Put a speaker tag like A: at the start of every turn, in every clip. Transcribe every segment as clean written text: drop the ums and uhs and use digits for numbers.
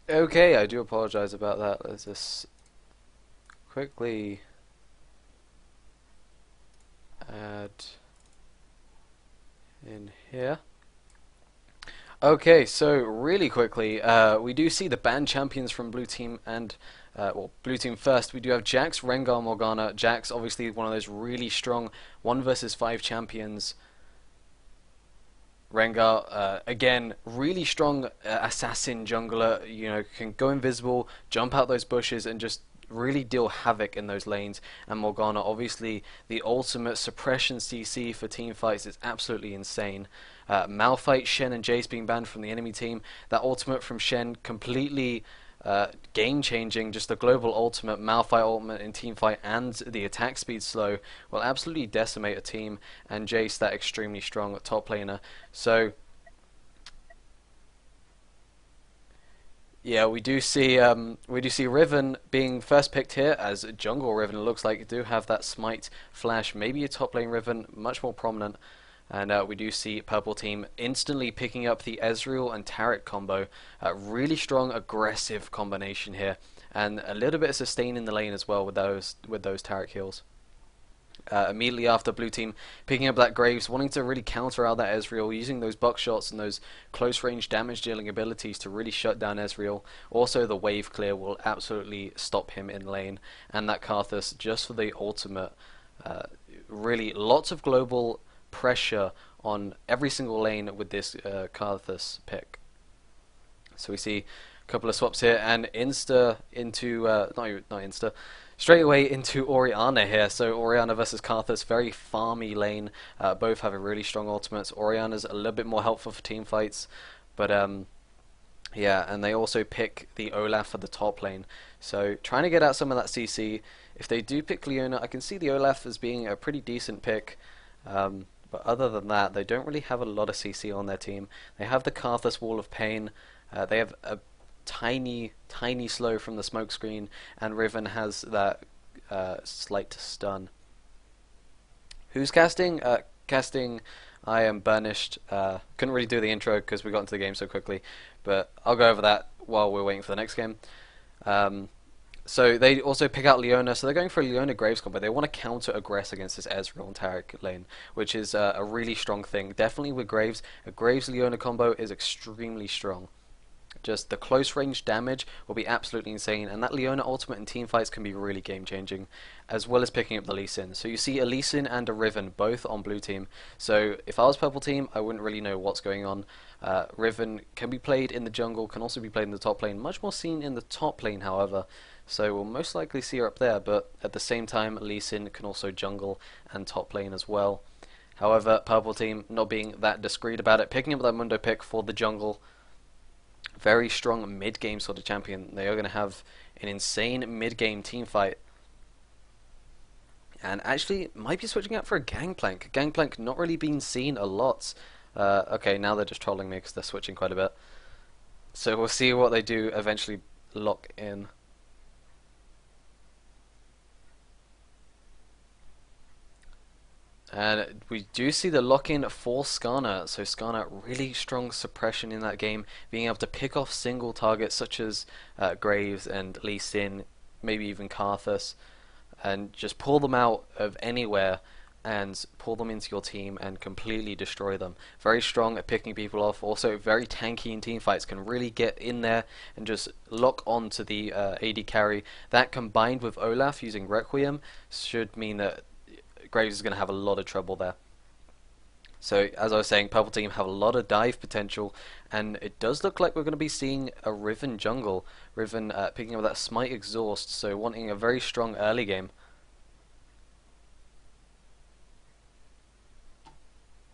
A: Okay, I do apologize about that. Let's just quickly add in here. Okay, so really quickly, we do see the banned champions from blue team and, well, blue team first. We do have Jax, Rengar, Morgana. Jax, obviously one of those really strong 1 versus 5 champions. Rengar, again, really strong assassin jungler. You know, can go invisible, jump out those bushes, and just really deal havoc in those lanes. And Morgana, obviously, the ultimate suppression CC for team fights is absolutely insane. Malphite, Shen, and Jace being banned from the enemy team. That ultimate from Shen completely game changing, just the global ultimate, Malphite ultimate in team fight, and the attack speed slow will absolutely decimate a team. And Jace, that extremely strong top laner. So yeah, we do see Riven being first picked here as jungle Riven. It looks like you do have that smite flash, maybe a top lane Riven, much more prominent. And we do see purple team instantly picking up the Ezreal and Taric combo. Really strong, aggressive combination here, and a little bit of sustain in the lane as well with those Taric heals. Immediately after blue team picking up that Graves, wanting to really counter out that Ezreal, using those buckshots and those close range damage dealing abilities to really shut down Ezreal. Also the wave clear will absolutely stop him in lane, and that Karthus just for the ultimate. Really lots of global pressure on every single lane with this Karthus pick. So we see a couple of swaps here, and insta into not insta, straight away into Orianna here. So Orianna versus Karthus, very farmy lane. Both have a really strong ultimates. Orianna's a little bit more helpful for team fights, but yeah, and they also pick the Olaf for the top lane. So trying to get out some of that CC. If they do pick Leona, I can see the Olaf as being a pretty decent pick. But other than that, they don't really have a lot of CC on their team. They have the Karthus Wall of Pain. They have a tiny, tiny slow from the smoke screen, and Riven has that slight stun. Who's casting? Casting. I am Burnished. Couldn't really do the intro because we got into the game so quickly, but I'll go over that while we're waiting for the next game. So they also pick out Leona, so they're going for a Leona Graves combo. They want to counter aggress against this Ezreal and Taric lane, which is a really strong thing. Definitely with Graves, a Graves Leona combo is extremely strong. Just the close range damage will be absolutely insane, and that Leona ultimate in team fights can be really game changing, as well as picking up the Lee Sin. So you see a Lee Sin and a Riven both on blue team. So if I was purple team, I wouldn't really know what's going on. Riven can be played in the jungle, can also be played in the top lane. Much more seen in the top lane, however. So we'll most likely see her up there, but at the same time, Lee Sin can also jungle and top lane as well. However, purple team not being that discreet about it, picking up that Mundo pick for the jungle. Very strong mid-game sort of champion. They are going to have an insane mid-game team fight. And actually, might be switching out for a Gangplank. Gangplank not really been seen a lot. Okay, now they're just trolling me because they're switching quite a bit. So we'll see what they do eventually lock in. And we do see the lock-in for Skarner. So Skarner, really strong suppression in that game, being able to pick off single targets such as Graves and Lee Sin, maybe even Karthus, and just pull them out of anywhere and pull them into your team and completely destroy them. Very strong at picking people off, also very tanky in team fights, can really get in there and just lock on to the AD carry. That combined with Olaf using Requiem should mean that Graves is going to have a lot of trouble there. So, as I was saying, purple team have a lot of dive potential, and it does look like we're going to be seeing a Riven jungle. Riven picking up that Smite Exhaust, so wanting a very strong early game.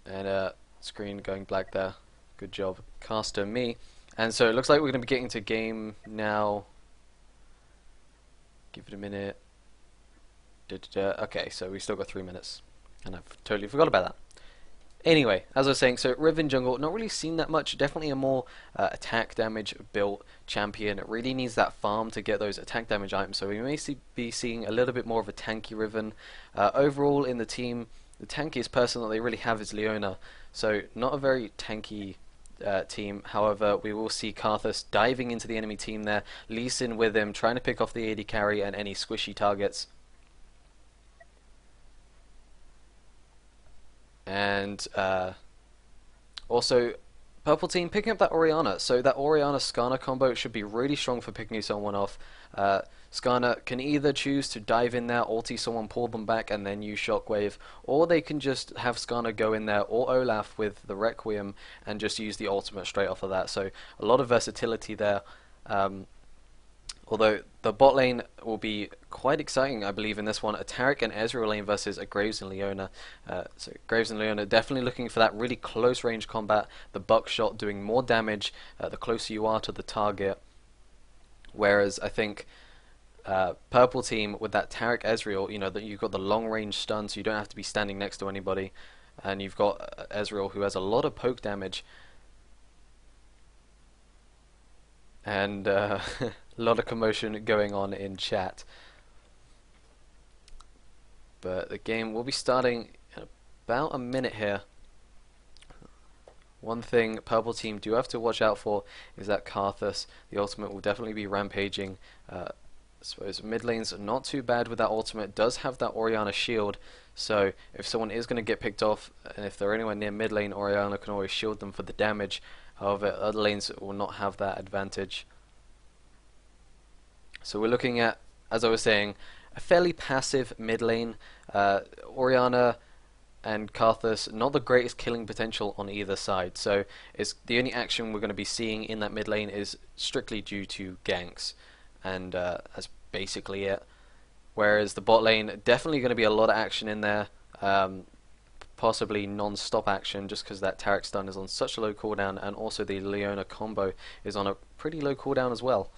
A: And screen going black there. Good job, caster me. And so it looks like we're going to be getting to game now. Give it a minute. Okay, so we still got 3 minutes, and I've totally forgot about that. Anyway, as I was saying, so Riven jungle, not really seen that much. Definitely a more attack damage built champion. It really needs that farm to get those attack damage items, so we may be seeing a little bit more of a tanky Riven. Overall in the team, the tankiest person that they really have is Leona, so not a very tanky team. However, we will see Karthus diving into the enemy team there. Lee Sin with him, trying to pick off the AD carry and any squishy targets. And also, purple team picking up that Orianna. So that Orianna-Skarner combo should be really strong for picking someone off. Skarner can either choose to dive in there, ulti someone, pull them back, and then use Shockwave, or they can just have Skarner go in there, or Olaf with the Requiem, and just use the ultimate straight off of that. So a lot of versatility there. Although the bot lane will be quite exciting, I believe, in this one. A Taric and Ezreal lane versus a Graves and Leona. So Graves and Leona definitely looking for that really close range combat. The buckshot doing more damage the closer you are to the target. Whereas I think purple team with that Taric Ezreal, you know, that you've got the long range stun, so you don't have to be standing next to anybody, and you've got Ezreal who has a lot of poke damage. And a lot of commotion going on in chat. But the game will be starting in about a minute here. One thing purple team do have to watch out for is that Karthus, the ultimate, will definitely be rampaging. I suppose mid lane's not too bad with that ultimate. Does have that Orianna shield, so if someone is going to get picked off, and if they're anywhere near mid lane, Orianna can always shield them for the damage. However, other lanes will not have that advantage. So we're looking at, as I was saying, a fairly passive mid lane. Orianna and Karthus, not the greatest killing potential on either side. So it's the only action we're going to be seeing in that mid lane is strictly due to ganks, and that's basically it. Whereas the bot lane, definitely going to be a lot of action in there. Possibly non-stop action, just because that Taric stun is on such a low cooldown, and also the Leona combo is on a pretty low cooldown as well.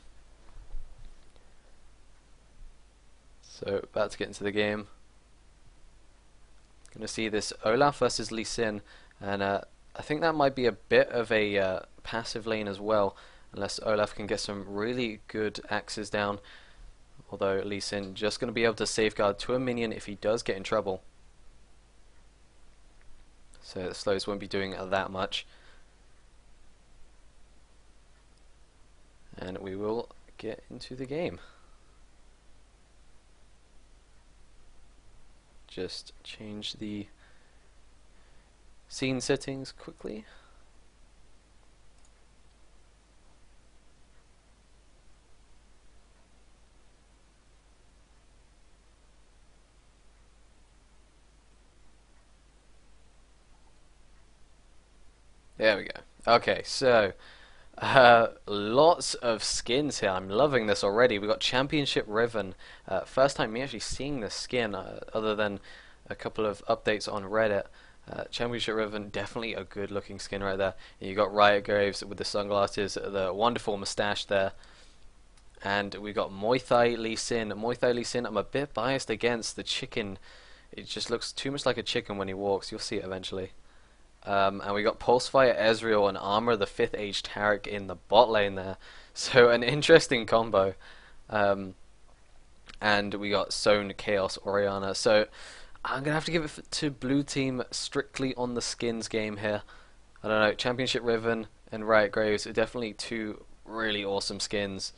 A: So about to get into the game. Going to see this Olaf versus Lee Sin, and I think that might be a bit of a passive lane as well, unless Olaf can get some really good axes down. Although Lee Sin just going to be able to safeguard to a minion if he does get in trouble. So the slows won't be doing that much. And we will get into the game. Just change the scene settings quickly. There we go. Okay, so lots of skins here. I'm loving this already. We got Championship Riven. First time me actually seeing this skin, other than a couple of updates on Reddit. Championship Riven, definitely a good looking skin right there. And you got Riot Graves with the sunglasses, the wonderful moustache there. And we got Muay Thai Lee Sin. Muay Thai Lee Sin, I'm a bit biased against the chicken. It just looks too much like a chicken when he walks. You'll see it eventually. And we got Pulsefire Ezreal and Armor the 5th Age Taric in the bot lane there. So an interesting combo. And we got Zone Chaos Orianna. So I'm going to have to give it to blue team strictly on the skins game here. I don't know, Championship Riven and Riot Graves are definitely two really awesome skins.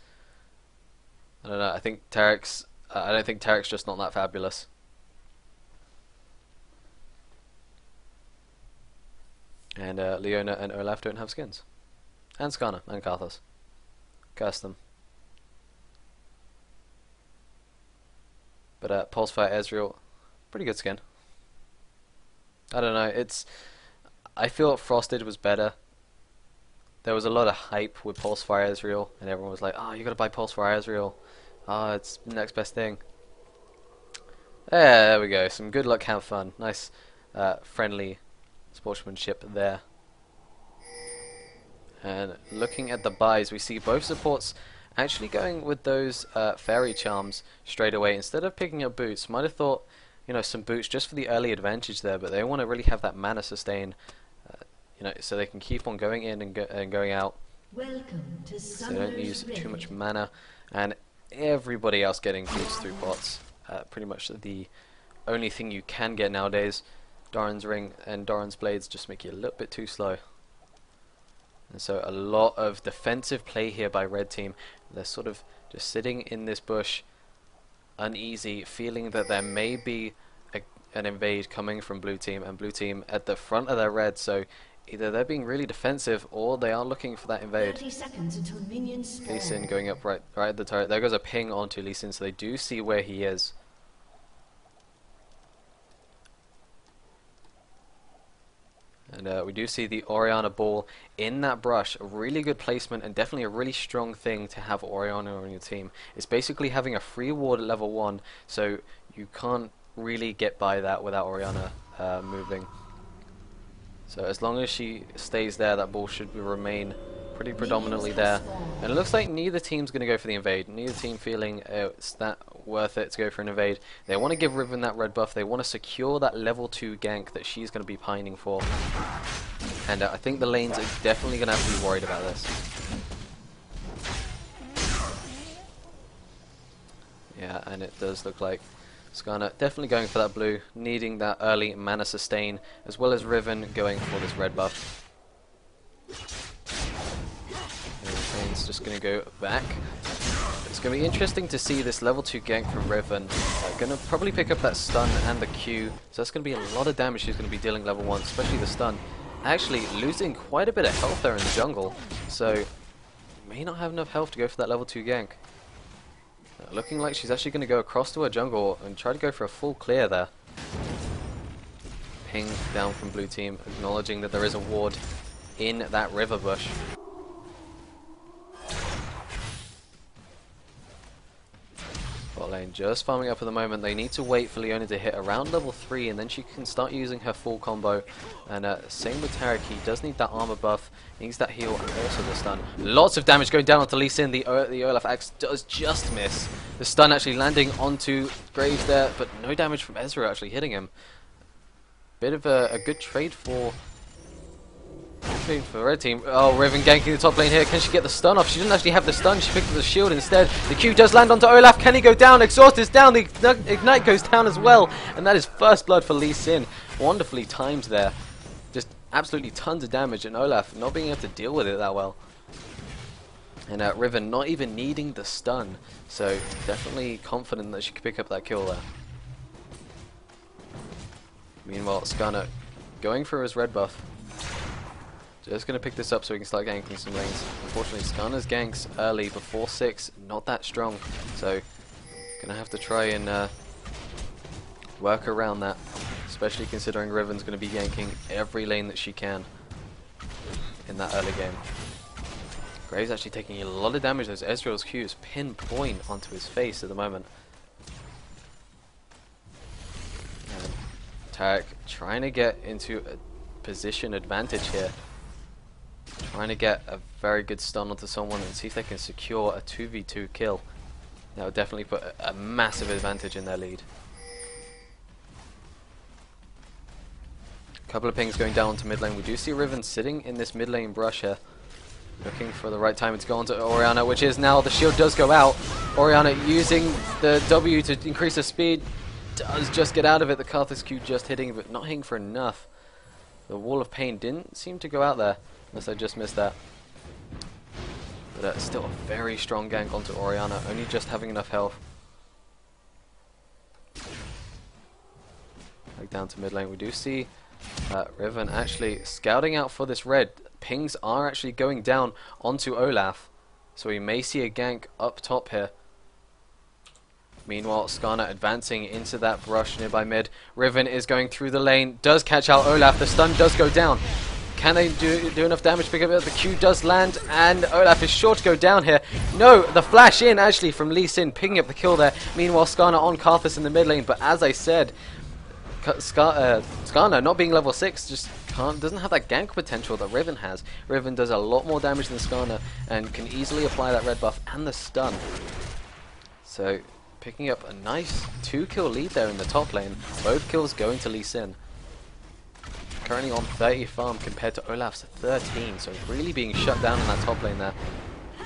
A: I don't know, I think Taric's, I don't think Taric's just not that fabulous. And Leona and Olaf don't have skins. And Skarner and Karthus. Curse them. But Pulsefire Ezreal, pretty good skin. I don't know, it's... I feel Frosted was better. There was a lot of hype with Pulsefire Ezreal, and everyone was like, oh, you gotta buy Pulsefire Ezreal. Oh, it's the next best thing. There we go, some good luck, have fun. Nice, friendly sportsmanship there. And looking at the buys, we see both supports actually going with those fairy charms straight away instead of picking up boots. Might have thought, you know, some boots just for the early advantage there, but they want to really have that mana sustain, you know, so they can keep on going in and, going out.
B: Welcome to
A: So they don't use too much mana, and everybody else getting boots through bots. Pretty much the only thing you can get nowadays. Doran's Ring and Doran's Blades just make you a little bit too slow. And so a lot of defensive play here by red team. They're sort of just sitting in this bush, uneasy, feeling that there may be an invade coming from blue team, and blue team at the front of their red, so either they're being really defensive or they are looking for that invade.
B: 30 seconds until minions spawn.
A: Lee Sin going up right at the turret. There goes a ping onto Lee Sin, so they do see where he is. And we do see the Orianna ball in that brush. A really good placement and definitely a really strong thing to have Orianna on your team. It's basically having a free ward at level 1, so you can't really get by that without Orianna moving. So as long as she stays there, that ball should remain pretty predominantly there. And it looks like neither team's going to go for the invade. Neither team feeling it's that worth it to go for an invade. They want to give Riven that red buff. They want to secure that level 2 gank that she's going to be pining for. And I think the lanes are definitely going to have to be worried about this. Yeah, and it does look like Skarner definitely going for that blue, needing that early mana sustain, as well as Riven going for this red buff. It's just going to go back. It's going to be interesting to see this level 2 gank from Riven. Going to probably pick up that stun and the Q, so that's going to be a lot of damage she's going to be dealing level 1, especially the stun. Actually losing quite a bit of health there in the jungle, so may not have enough health to go for that level 2 gank. Looking like she's actually going to go across to her jungle and try to go for a full clear there. Ping down from blue team, acknowledging that there is a ward in that river bush. Bot lane just farming up at the moment. They need to wait for Leona to hit around level 3 and then she can start using her full combo. And same with Tarek, he does need that armor buff, needs that heal and also the stun. Lots of damage going down onto Lee Sin. The Olaf axe does just miss. The stun actually landing onto Graves there, but no damage from Ezreal actually hitting him. Bit of a good trade for red team. Oh, Riven ganking the top lane here. Can she get the stun off? She didn't actually have the stun. She picked up the shield instead. The Q does land onto Olaf. Can he go down? Exhaust is down. The Ignite goes down as well. And that is first blood for Lee Sin. Wonderfully timed there. Just absolutely tons of damage. And Olaf not being able to deal with it that well. And Riven not even needing the stun. So definitely confident that she could pick up that kill there. Meanwhile, Skarner going for his red buff. Just going to pick this up so we can start ganking some lanes. Unfortunately, Skarner's ganks early before 6, not that strong. So, going to have to try and work around that. Especially considering Riven's going to be ganking every lane that she can in that early game. Graves actually taking a lot of damage as Ezreal's Q is pinpoint onto his face at the moment. And Tarek trying to get into a position advantage here. Trying to get a very good stun onto someone and see if they can secure a 2v2 kill. That would definitely put a massive advantage in their lead. A couple of pings going down onto mid lane. We do see Riven sitting in this mid lane brush here, looking for the right time to go onto Orianna, which is now the shield does go out. Orianna using the W to increase her speed, does just get out of it. The Karthus Q just hitting, but not hitting for enough. The Wall of Pain didn't seem to go out there, unless I just missed that. But still a very strong gank onto Orianna, only just having enough health. Back down to mid lane, we do see Riven actually scouting out for this red. Pings are actually going down onto Olaf, so we may see a gank up top here. Meanwhile, Skarner advancing into that brush nearby mid. Riven is going through the lane, does catch out Olaf, the stun does go down. Can they do enough damage to pick up it? The Q does land, and Olaf is sure to go down here. No, the flash in actually from Lee Sin, picking up the kill there. Meanwhile, Skarner on Karthus in the mid lane, but as I said, Skarner not being level 6 just doesn't have that gank potential that Riven has. Riven does a lot more damage than Skarner and can easily apply that red buff and the stun. So picking up a nice 2-kill lead there in the top lane. Both kills going to Lee Sin. Currently on 30 farm compared to Olaf's 13, so really being shut down in that top lane there.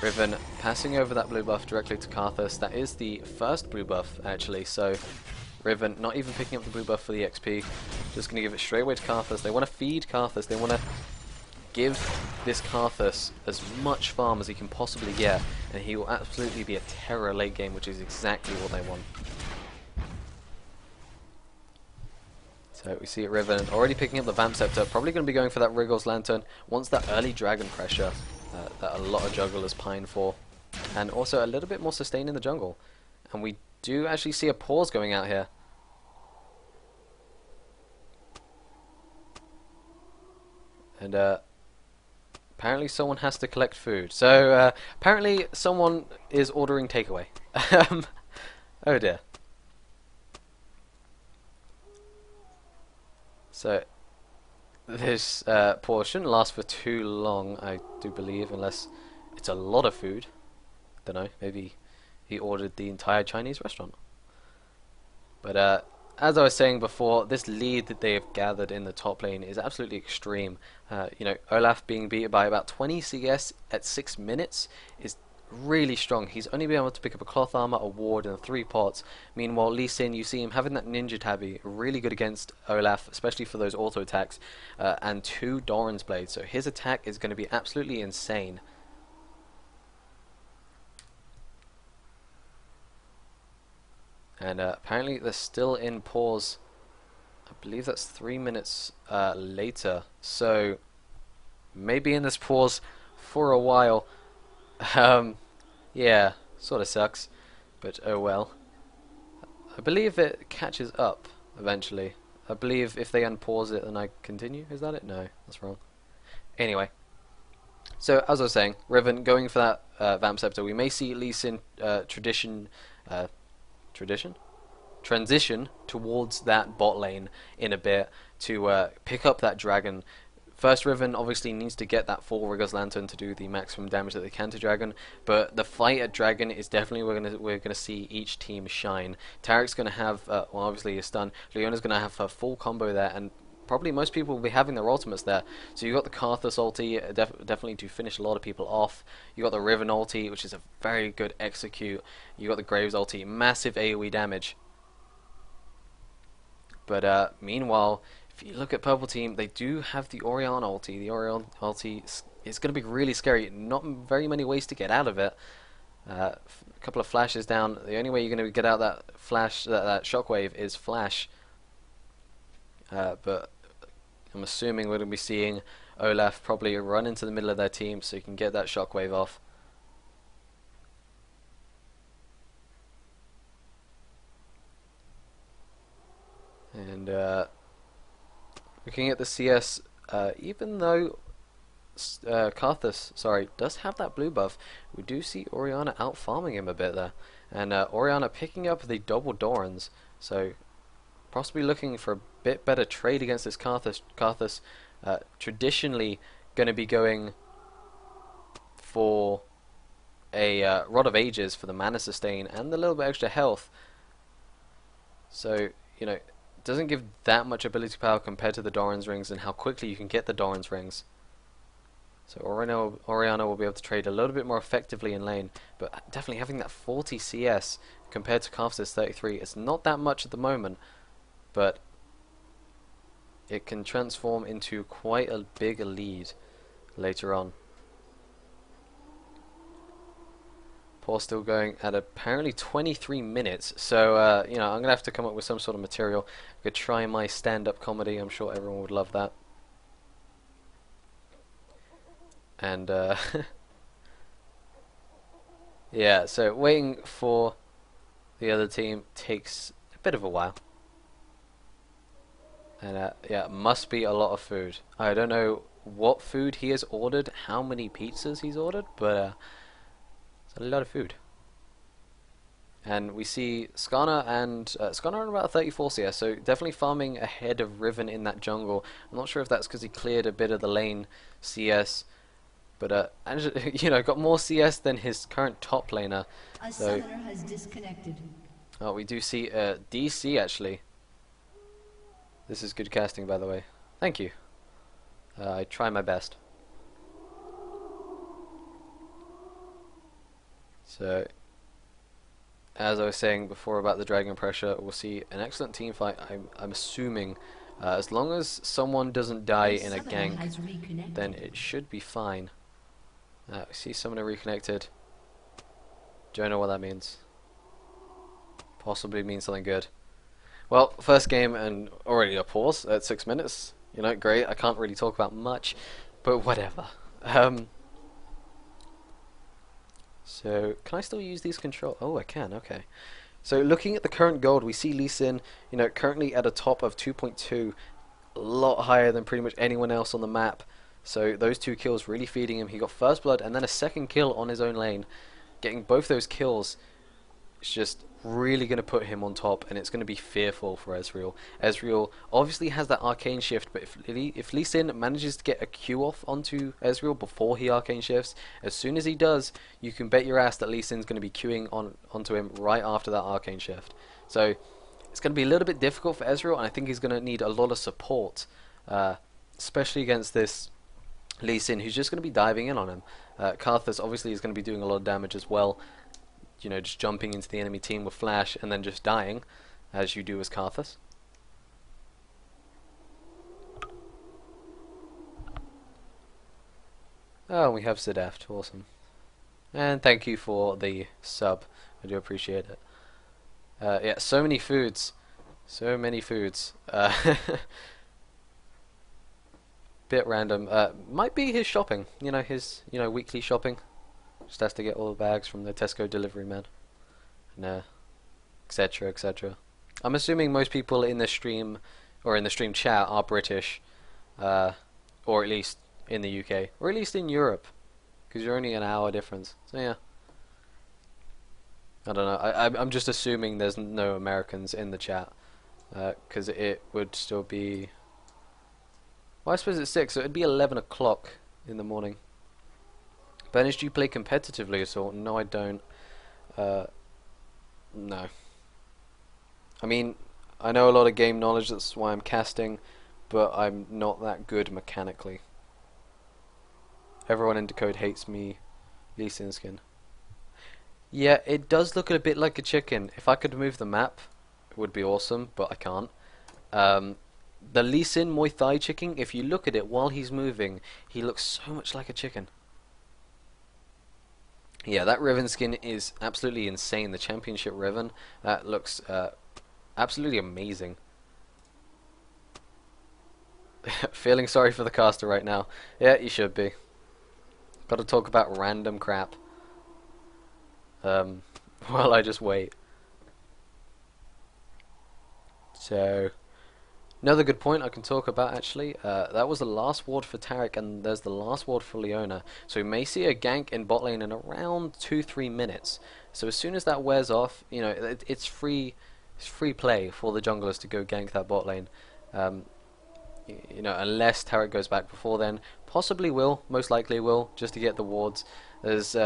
A: Riven passing over that blue buff directly to Karthus. That is the first blue buff actually, so Riven not even picking up the blue buff for the XP, just going to give it straight away to Karthus. They want to feed Karthus, they want to give this Karthus as much farm as he can possibly get, and he will absolutely be a terror late game, which is exactly what they want. So we see it Riven already picking up the Vamp Scepter, probably going to be going for that Wriggles Lantern, wants that early Dragon pressure that a lot of jugglers pine for, and also a little bit more sustain in the jungle. And we do actually see a pause going out here. And apparently someone has to collect food. So apparently someone is ordering takeaway. Oh dear. So this pause shouldn't last for too long, I do believe, unless it's a lot of food. Don't know, maybe he ordered the entire Chinese restaurant. But as I was saying before, this lead that they have gathered in the top lane is absolutely extreme. You know, Olaf being beat by about 20 CS at 6 minutes is really strong. He's only been able to pick up a cloth armor, a ward, and 3 pots. Meanwhile, Lee Sin, you see him having that ninja tabby, really good against Olaf, especially for those auto attacks, and 2 Doran's blades. So his attack is going to be absolutely insane. And apparently they're still in pause. I believe that's 3 minutes later. So maybe in this pause for a while. Yeah, sort of sucks, but oh well. I believe it catches up eventually. I believe if they unpause it, then I continue. Is that it? No, that's wrong. Anyway, so as I was saying, Riven going for that Vamp Scepter. We may see Lee Sin transition towards that bot lane in a bit to pick up that dragon. First, Riven obviously needs to get that full Wriggles Lantern to do the maximum damage that they can to Dragon, but the fight at Dragon is definitely we're gonna see each team shine. Tarek's gonna have well, obviously a stun. Leona's gonna have her full combo there, and probably most people will be having their ultimates there. So you got the Karthus ulti, definitely to finish a lot of people off. You got the Riven ulti, which is a very good execute. You got the Graves ulti, massive AoE damage. But meanwhile, if you look at Purple Team, they do have the Orianna ulti. The Orianna ulti is going to be really scary. Not very many ways to get out of it. A couple of flashes down. The only way you're going to get out that flash, that shockwave, is flash. But I'm assuming we're going to be seeing Olaf probably run into the middle of their team so you can get that shockwave off. And looking at the CS, even though Karthus, sorry, does have that blue buff, we do see Orianna out farming him a bit there, and Orianna picking up the double Dorans, so possibly looking for a bit better trade against this Karthus. Karthus traditionally going to be going for a Rod of Ages for the mana sustain and the little bit extra health, so you know, doesn't give that much ability power compared to the Doran's rings and how quickly you can get the Doran's rings. So Orianna will be able to trade a little bit more effectively in lane, but definitely having that 40 CS compared to Karthus' 33, it's not that much at the moment, but it can transform into quite a big lead later on. Pause still going at apparently 23 minutes, so you know, I'm gonna have to come up with some sort of material. I could try my stand-up comedy. I'm sure everyone would love that. And yeah, so waiting for the other team takes a bit of a while, and yeah, must be a lot of food. I don't know what food he has ordered, how many pizzas he's ordered, but it's a lot of food. And we see Skarner and Skarner on about 34 CS, so definitely farming ahead of Riven in that jungle. I'm not sure if that's because he cleared a bit of the lane CS, but you know, got more CS than his current top laner.
B: A
A: So
B: summoner has disconnected.
A: oh, we do see DC actually. This is good casting, by the way. Thank you. I try my best. So, as I was saying before about the Dragon pressure, we'll see an excellent team fight. I'm assuming As long as someone doesn't die
B: A
A: in a
B: summoner
A: gank,
B: has
A: then
B: reconnected.
A: it should be fine. I see summoner reconnected. Don't know what that means. Possibly means something good. Well, first game and already a pause at 6 minutes. You know, great. I can't really talk about much, but whatever. So, can I still use these control? Oh, I can, okay. So, looking at the current gold, we see Lee Sin, you know, currently at a top of 2.2, a lot higher than pretty much anyone else on the map. So, those two kills really feeding him. He got first blood and then a second kill on his own lane. Getting both those kills, it's just really going to put him on top, and it's going to be fearful for Ezreal. Ezreal obviously has that arcane shift, but if Lee Sin manages to get a Q off onto Ezreal before he arcane shifts, as soon as he does, you can bet your ass that Lee Sin's going to be queuing onto him right after that arcane shift. So it's going to be a little bit difficult for Ezreal, and I think he's going to need a lot of support, especially against this Lee Sin, who's just going to be diving in on him. Karthus obviously is going to be doing a lot of damage as well, you know, just jumping into the enemy team with flash and then just dying, as you do as Karthus. Oh, we have Sideft, awesome. And thank you for the sub, I do appreciate it. Yeah, so many foods. So many foods. Bit random. Might be his shopping, his, weekly shopping. Just has to get all the bags from the Tesco delivery man. And, etc, etc. I'm assuming most people in the stream or in the stream chat are British, or at least in the UK, or at least in Europe, because you're only an hour difference. So yeah, I don't know. I'm just assuming there's no Americans in the chat, because it would still be. Well, I suppose it's 6, so it'd be 11 o'clock in the morning. Bernice, do you play competitively at all? No, I don't. No. I mean, I know a lot of game knowledge, that's why I'm casting, but I'm not that good mechanically. Everyone in Decode hates me, Lee Sin skin. Yeah, it does look a bit like a chicken. If I could move the map, it would be awesome, but I can't. The Lee Sin Muay Thai chicken, if you look at it while he's moving, he looks so much like a chicken. Yeah, that Riven skin is absolutely insane. The Championship Riven, that looks absolutely amazing. Feeling sorry for the caster right now. Yeah, you should be. Got to talk about random crap. While I just wait. So, another good point I can talk about actually. That was the last ward for Taric, and there's the last ward for Leona. So we may see a gank in bot lane in around 2-3 minutes. So as soon as that wears off, it's free play for the junglers to go gank that bot lane. Unless Taric goes back before then, possibly will, most likely will, just to get the wards. There's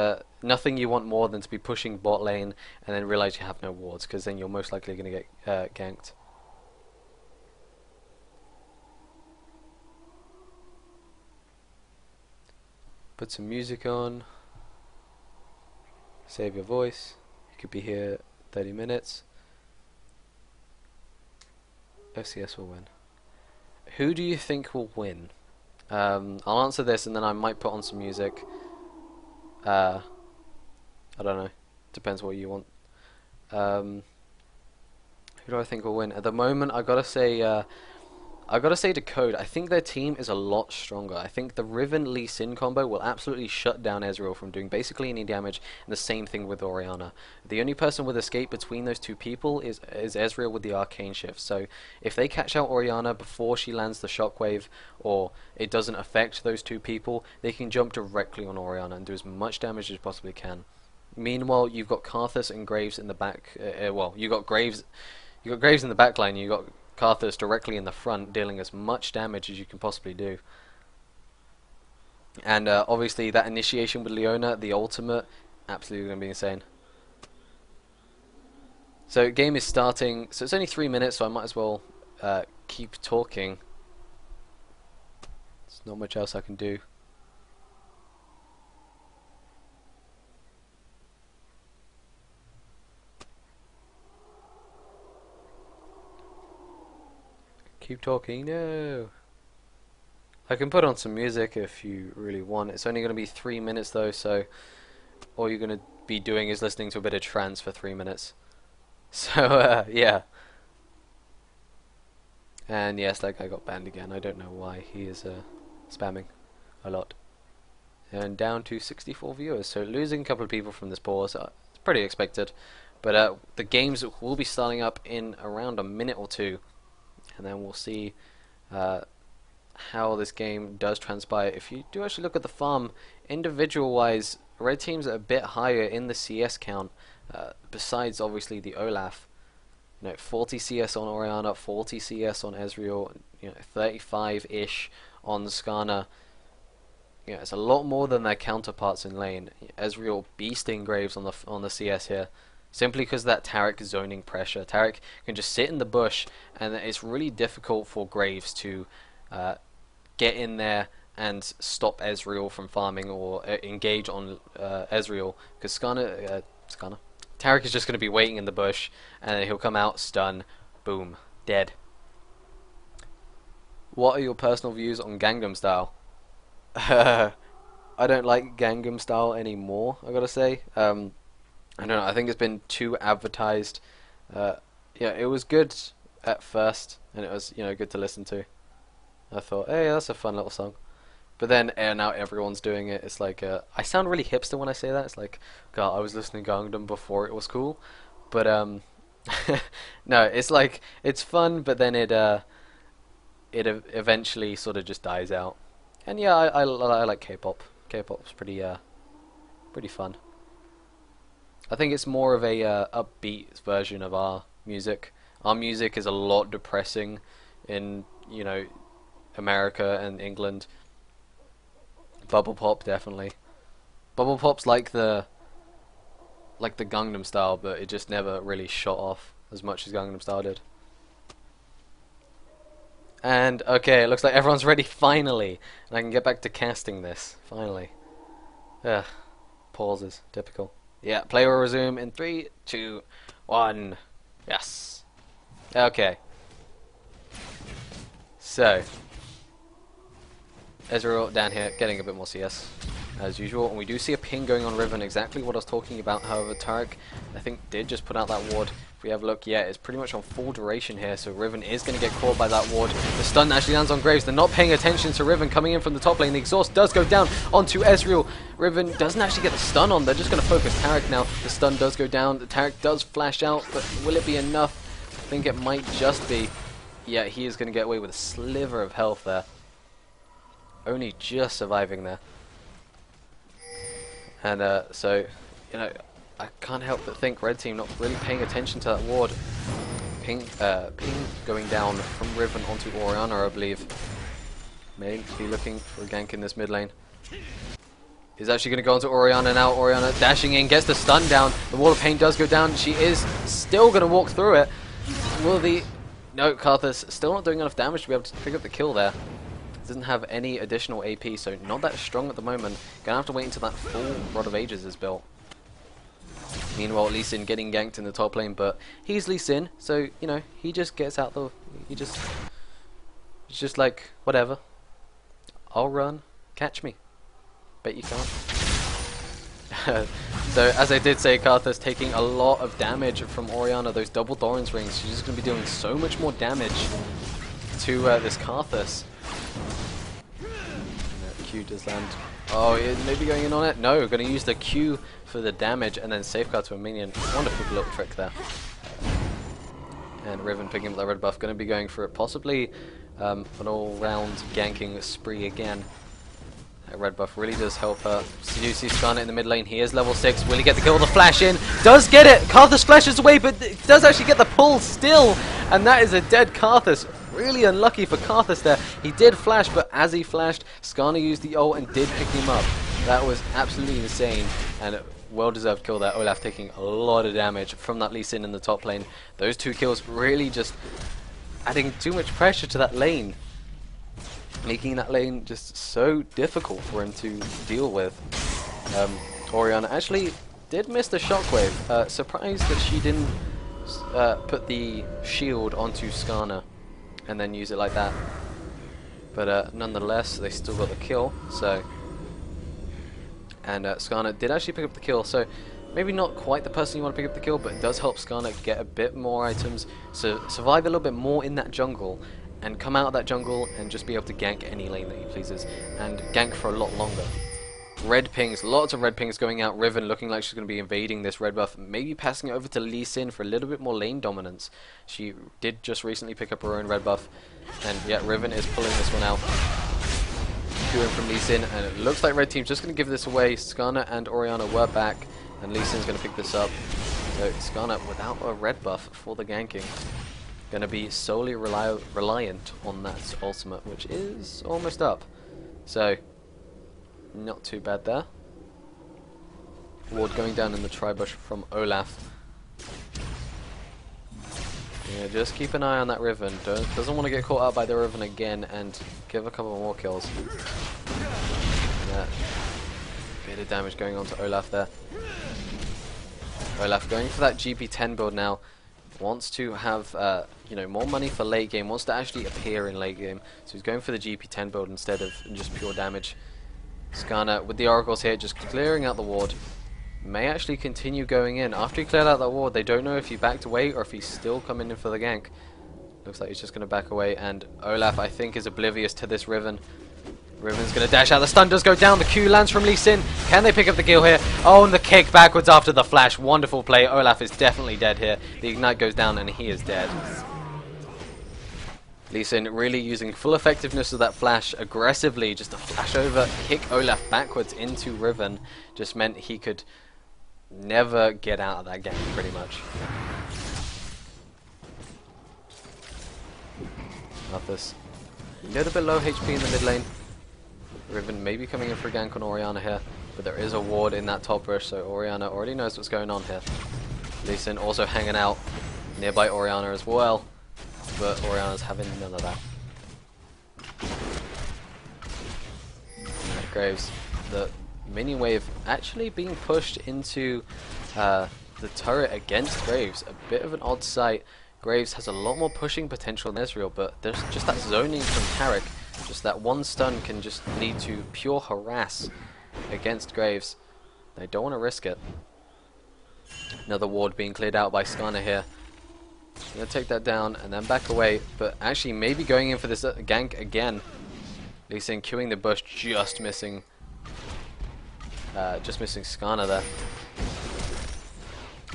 A: nothing you want more than to be pushing bot lane and then realize you have no wards, because then you're most likely going to get ganked. Put some music on. Save your voice. You could be here 30 minutes. OCS will win. Who do you think will win? I'll answer this and then I might put on some music. I don't know. Depends what you want. Who do I think will win? At the moment, I gotta say Decode. I think their team is a lot stronger. I think the Riven Lee Sin combo will absolutely shut down Ezreal from doing basically any damage, and the same thing with Orianna. The only person with escape between those two people is Ezreal with the arcane shift. So if they catch out Orianna before she lands the shockwave, or it doesn't affect those two people, they can jump directly on Orianna and do as much damage as possibly can. Meanwhile, you've got Karthus and Graves in the back. Well, you got Graves in the back line. You got Karthus directly in the front, dealing as much damage as you can possibly do. And obviously that initiation with Leona, the ultimate, absolutely going to be insane. So game is starting, so it's only 3 minutes, so I might as well keep talking. There's not much else I can do. Keep talking, no. I can put on some music if you really want. It's only going to be 3 minutes though, so all you're going to be doing is listening to a bit of trance for 3 minutes. So, yeah. And yes, that guy got banned again. I don't know why. He is spamming a lot. And down to 64 viewers, so losing a couple of people from this pause. It's pretty expected. But the games will be starting up in around a minute or two. And then we'll see how this game does transpire. If you do actually look at the farm, individual-wise, red teams are a bit higher in the CS count, besides obviously the Olaf. 40 CS on Orianna, 40 CS on Ezreal, 35-ish on Skarner. It's a lot more than their counterparts in lane. Ezreal beasting Graves on the CS here, simply because of that Taric zoning pressure. Taric can just sit in the bush, and it's really difficult for Graves to get in there and stop Ezreal from farming or engage on Ezreal, because Taric is just going to be waiting in the bush, and then he'll come out, stun, boom, dead. What are your personal views on Gangnam Style? I don't like Gangnam Style anymore, I gotta say. I don't know, I think it's been too advertised. Yeah, it was good at first, and it was, good to listen to. I thought, hey, that's a fun little song. But then now everyone's doing it. It's like, I sound really hipster when I say that. It's like, God, I was listening to Gangnam before it was cool. But no, it's like, it's fun, but then it eventually sort of just dies out. And yeah, I like K-pop. K-pop's pretty fun. I think it's more of a upbeat version of our music. Our music is a lot depressing in America and England. Bubble pop, definitely. Bubble pop's like the Gangnam Style, but it just never really shot off as much as Gangnam Style did. And okay, it looks like everyone's ready finally, and I can get back to casting this finally. Ugh, pauses, typical. Yeah, play will resume in 3, 2, 1. Yes. Okay. So, Ezreal down here getting a bit more CS as usual, and we do see a ping going on Riven, exactly what I was talking about. However, Taric, I think, did just put out that ward. If we have a look, yeah, it's pretty much on full duration here, so Riven is going to get caught by that ward. The stun actually lands on Graves. They're not paying attention to Riven coming in from the top lane. The exhaust does go down onto Ezreal. Riven doesn't actually get the stun on. They're just going to focus Taric now. The stun does go down. The Taric does flash out, but will it be enough? I think it might just be. Yeah, he is going to get away with a sliver of health there. Only just surviving there. And so, I can't help but think red team not really paying attention to that ward. Ping going down from Riven onto Orianna, I believe. May be looking for a gank in this mid lane. He's actually going to go onto Orianna now. Orianna dashing in, gets the stun down. The wall of pain does go down. She is still going to walk through it. Will the... No, Karthus still not doing enough damage to be able to pick up the kill there. Doesn't have any additional AP, so not that strong at the moment. Gonna have to wait until that full Rod of Ages is built. Meanwhile, Lee Sin getting ganked in the top lane, but he's Lee Sin, so he just gets out the. It's just like whatever. I'll run, catch me. Bet you can't. So as I did say, Karthus taking a lot of damage from Orianna. Those double Doran's rings. She's just gonna be doing so much more damage to this Karthus. Q does land. Oh, maybe going in on it? No, going to use the Q for the damage and then safeguard to a minion. Wonderful little trick there. And Riven picking up that red buff, going to be going for it. Possibly an all-round ganking spree again. That red buff really does help her. Seduce Skarner in the mid lane. He is level 6. Will he get the kill? The flash in. Does get it! Karthus flashes away, but does actually get the pull still. And that is a dead Karthus. Really unlucky for Karthus there. He did flash, but as he flashed, Skarner used the ult and did pick him up. That was absolutely insane, and a well-deserved kill there. Olaf taking a lot of damage from that Lee Sin in the top lane. Those 2 kills really just adding too much pressure to that lane, making that lane just so difficult for him to deal with. Orianna actually did miss the shockwave. Surprised that she didn't put the shield onto Skarner. and then use it like that. But nonetheless, they still got the kill. So, and Skarner did actually pick up the kill. So maybe not quite the person you want to pick up the kill, but it does help Skarner get a bit more items, so survive a little bit more in that jungle, and come out of that jungle and just be able to gank any lane that he pleases, and gank for a lot longer. Red pings, lots of red pings going out. Riven looking like she's going to be invading this red buff, maybe passing it over to Lee Sin for a little bit more lane dominance. She did just recently pick up her own red buff, and yeah, Riven is pulling this one out. Queuing from Lee Sin, and it looks like red team's just going to give this away. Skarner and Orianna were back, and Lee Sin's going to pick this up. So Skarner, without a red buff for the ganking, going to be solely reliant on that ultimate, which is almost up. So not too bad there. Ward going down in the tri-bush from Olaf. Yeah, just keep an eye on that Riven. Doesn't want to get caught out by the Riven again, and give a couple more kills. Yeah. Bit of damage going on to Olaf there. Olaf going for that GP10 build now. Wants to have you know, more money for late game. Wants to actually appear in late game. So he's going for the GP10 build instead of just pure damage. Skarner with the oracles here, just clearing out the ward. May actually continue going in. After he cleared out that ward, they don't know if he backed away or if he's still coming in for the gank. Looks like he's just going to back away, and Olaf, I think, is oblivious to this Riven. Riven's going to dash out. The stun does go down. The Q lands from Lee Sin. Can they pick up the kill here? Oh, and the kick backwards after the flash. Wonderful play. Olaf is definitely dead here. The ignite goes down, and he is dead. Lee Sin really using full effectiveness of that flash aggressively, just a flash over, kick Olaf backwards into Riven, just meant he could never get out of that game, pretty much. Arthas, a little bit low HP in the mid lane. Riven maybe coming in for a gank on Orianna here, but there is a ward in that top bush, so Orianna already knows what's going on here. Lee Sin also hanging out nearby Orianna as well, but Orianna's having none of that. Graves, the minion wave actually being pushed into the turret against Graves. A bit of an odd sight. Graves has a lot more pushing potential than Ezreal, but there's just that zoning from Taric. Just that one stun can just lead to pure harass against Graves. They don't want to risk it. Another ward being cleared out by Skarner here. Gonna take that down and then back away, but actually maybe going in for this gank again. Lee Sin queuing the bush, just missing Skarner there.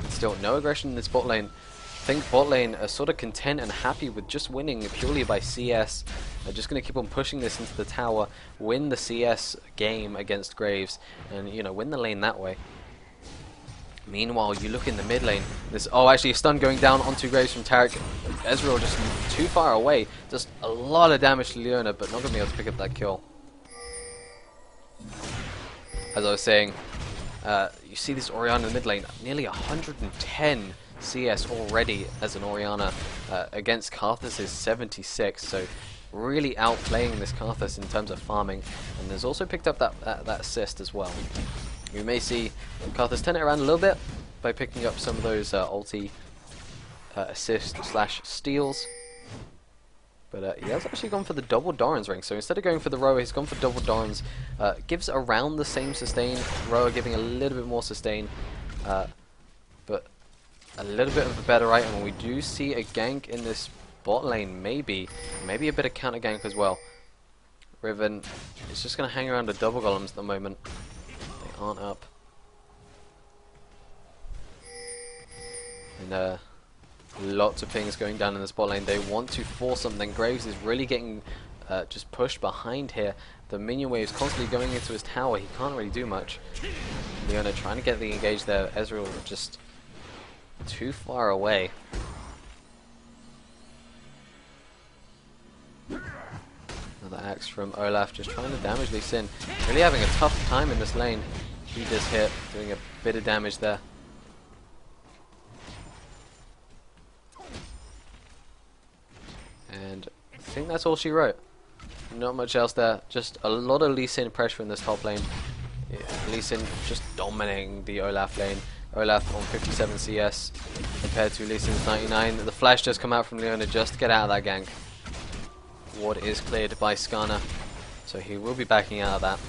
A: Still no aggression in this bot lane. I think bot lane are sort of content and happy with just winning purely by CS. They're just going to keep on pushing this into the tower, win the CS game against Graves, and you know, win the lane that way. Meanwhile, you look in the mid lane. There's actually a stun going down onto Graves from Taric. Ezreal just too far away. Just a lot of damage to Leona, but not going to be able to pick up that kill. As I was saying, you see this Orianna in the mid lane, nearly 110 CS already as an Orianna against Karthus' 76. So really outplaying this Karthus in terms of farming, and there's also picked up that assist as well. You may see Karthus turn it around a little bit by picking up some of those ulti assist / steals. But he has actually gone for the double Doran's ring, so instead of going for the Roa, he's gone for double Doran's. Gives around the same sustain, Roa giving a little bit more sustain, but a little bit of a better item. We do see a gank in this bot lane, maybe a bit of counter gank as well. Riven is just going to hang around the double golems at the moment. They aren't up. And lots of pings going down in this bot lane. They want to force something. Graves is really getting just pushed behind here. The minion wave is constantly going into his tower. He can't really do much. Leona trying to get the engage there. Ezreal just too far away. Another axe from Olaf, just trying to damage Lee Sin. Really having a tough time in this lane. He just hit, doing a bit of damage there. And I think that's all she wrote. Not much else there. Just a lot of Lee Sin pressure in this top lane. Yeah, Lee Sin just dominating the Olaf lane. Olaf on 57 CS compared to Lee Sin's 99. The flash does come out from Leona just to get out of that gank. ward is cleared by Skarner, so he will be backing out of that.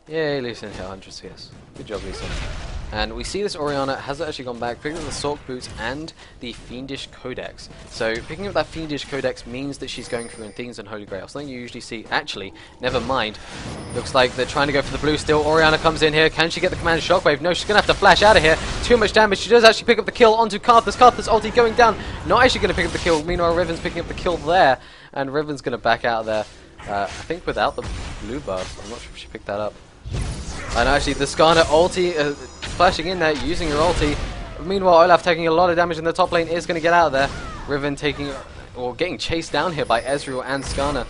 A: Yay, Lee Sin hit 100 CS. Good job, Lee Sin. And we see this Orianna has actually gone back, picking up the Sork Boots and the Fiendish Codex. So picking up that Fiendish Codex means that she's going through Themes and Holy Grail. Something you usually see. Actually, never mind. Looks like they're trying to go for the blue still. Orianna comes in here. Can she get the command Shockwave? No, she's going to have to flash out of here. Too much damage. She does actually pick up the kill onto Karthus. Karthus ulti going down. Not actually going to pick up the kill. Meanwhile, Riven's picking up the kill there. And Riven's going to back out there. I think without the blue buff. I'm not sure if she picked that up. And actually, the Skarner ulti flashing in there, using her ulti. Meanwhile, Olaf taking a lot of damage in the top lane is going to get out of there. Riven taking, or getting chased down here by Ezreal and Skarner.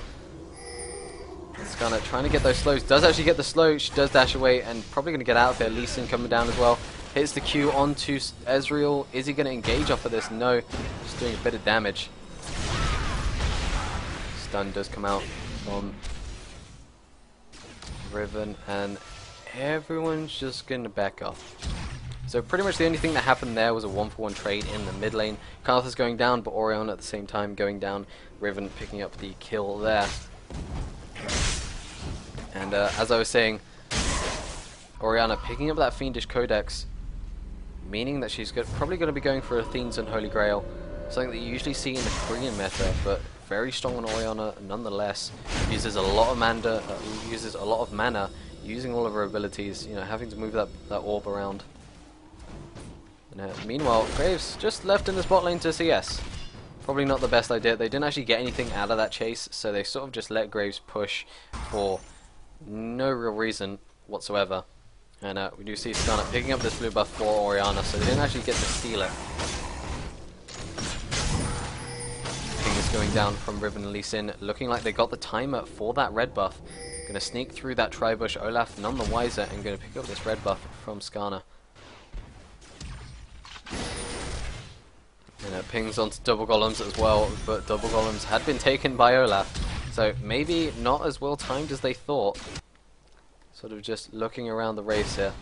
A: Skarner trying to get those slows. Does actually get the slow. She does dash away and probably going to get out of there. Lee Sin coming down as well. Hits the Q onto Ezreal. Is he going to engage off of this? No. Just doing a bit of damage. Stun does come out from Riven, and everyone's just going to back off. So pretty much the only thing that happened there was a 1-for-1 trade in the mid lane. Karthus going down, but Orianna at the same time going down. Riven picking up the kill there. And as I was saying, Orianna picking up that Fiendish Codex, meaning that she's probably going to be going for Athenes and Holy Grail. Something that you usually see in the Korean meta, but very strong on Orianna nonetheless. Uses a lot of mana, using all of her abilities, you know, having to move that orb around. And, meanwhile, Graves just left in this bot lane to CS. Probably not the best idea. They didn't actually get anything out of that chase, so they sort of just let Graves push for no real reason whatsoever. And we do see Skarner picking up this blue buff for Orianna, so they didn't actually get to steal it. Going down from Riven and Lee Sin, looking like they got the timer for that red buff. Going to sneak through that tri-bush. Olaf none the wiser and going to pick up this red buff from Skarner. And it pings onto double golems as well, but double golems had been taken by Olaf, so maybe not as well timed as they thought. Sort of just looking around the race here.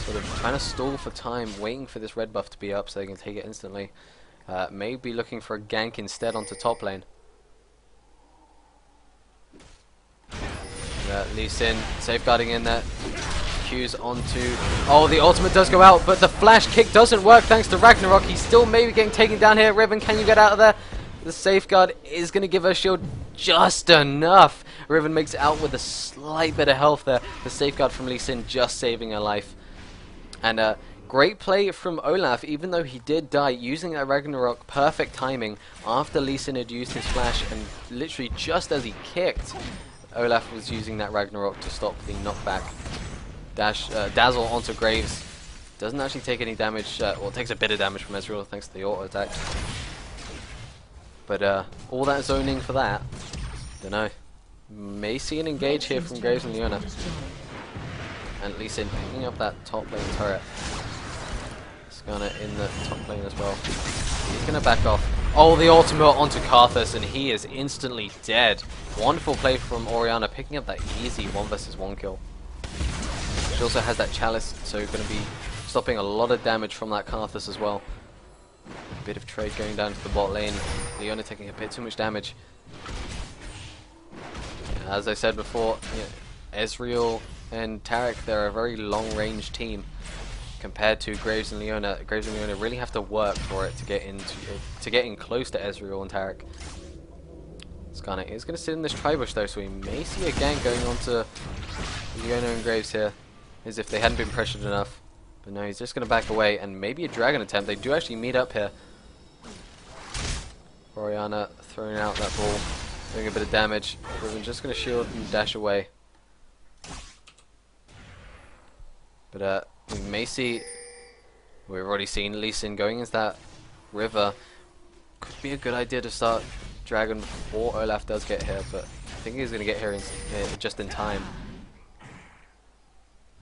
A: Sort of trying to stall for time, waiting for this red buff to be up so they can take it instantly. Maybe looking for a gank instead onto top lane. Lee Sin safeguarding in there. Q's onto... Oh, the ultimate does go out, but the flash kick doesn't work thanks to Ragnarok. He's still maybe getting taken down here. Riven, can you get out of there? The safeguard is going to give her shield just enough. Riven makes it out with a slight bit of health there. The safeguard from Lee Sin just saving her life. And great play from Olaf, even though he did die, using that Ragnarok, perfect timing after Lee Sin had used his flash, and literally just as he kicked, Olaf was using that Ragnarok to stop the knockback. Dazzle onto Graves. Doesn't actually take any damage, well, takes a bit of damage from Ezreal thanks to the auto attack. But all that zoning for that, don't know. May see an engage here from Graves and Leona. And Lee Sin picking up that top lane turret. Skarner in the top lane as well. He's going to back off. Oh, the ultimate onto Karthus, and he is instantly dead. Wonderful play from Orianna, picking up that easy 1v1 kill. She also has that chalice, so going to be stopping a lot of damage from that Karthus as well. A bit of trade going down to the bot lane. Leona taking a bit too much damage. As I said before, Ezreal and Taric, they're a very long-range team compared to Graves and Leona. Graves and Leona really have to work for it to get in close to Ezreal and Taric. Skarner is going to sit in this tri-bush though, so we may see a gank going on to Leona and Graves here, as if they hadn't been pressured enough. But no, he's just going to back away, and maybe a dragon attempt. They do actually meet up here. Orianna throwing out that ball, doing a bit of damage. Riven just going to shield and dash away. But we may see, we've already seen Lee Sin going into that river. Could be a good idea to start dragon before Olaf does get here, but I think he's going to get here just in time.